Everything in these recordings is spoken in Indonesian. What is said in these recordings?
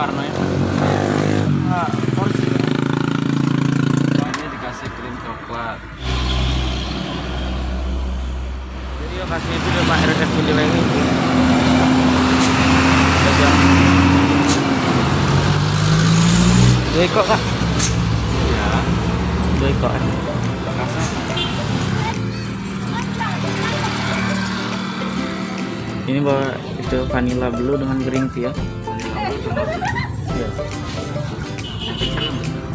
warnanya. Nah, porsi ya. Ini dikasih krim coklat. Jadi ya kasih itu udah pakai resep video lagi. Dua kok kak? Iya. Dua kok. Ini bawa itu vanilla blue dengan green tea ya. Iya.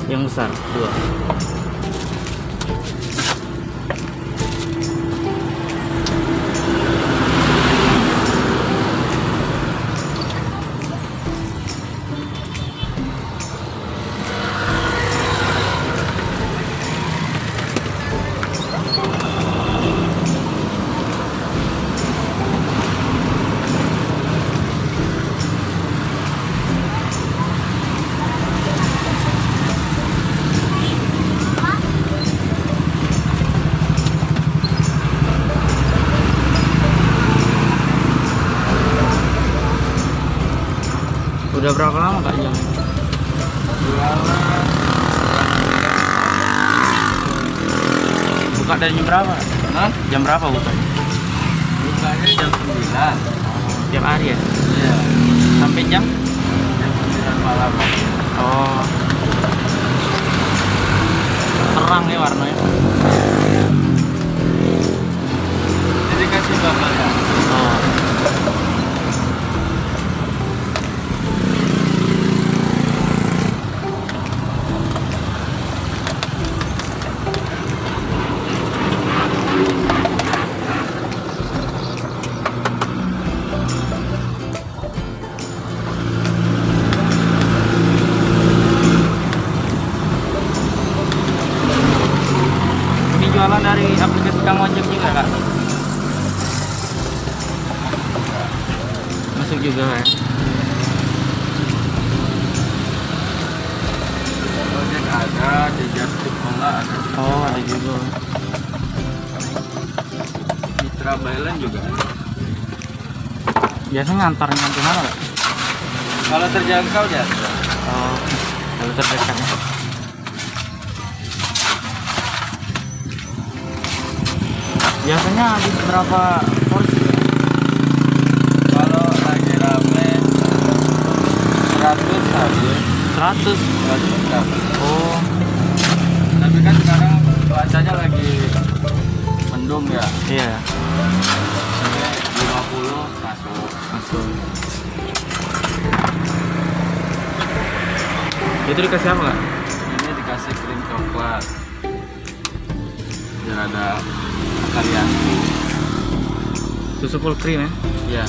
Yang besar dua. Udah berapa lama kak jam? Buka dari jam berapa? Hah? Jam berapa bukanya? Bukanya jam 9. Tiap hari ya? Iya. Sampai jam 9 malam. Oh. Terang ya warnanya. Jadi kasih bakal ya? Oh. Jualan dari aplikasi Kang Ojek juga kak? Masuk juga ya? Ojek ada, di Justip Mola ada. Oh ada juga. Di Trabalan juga ada. Biasanya ngantarnya ke mana kak? Kalau terjangkau ya. Oh kalau terdekat ya. Biasanya habis berapa porsi? Kalau lagi rame 100 habis. 100 habis. Oh. Tapi kan sekarang cuacanya lagi mendung ya. Iya. Sampai 50 masuk. Itu dikasih apa kak? Ini dikasih krim coklat. Biar ada variasi. Susu full cream ya? Iya.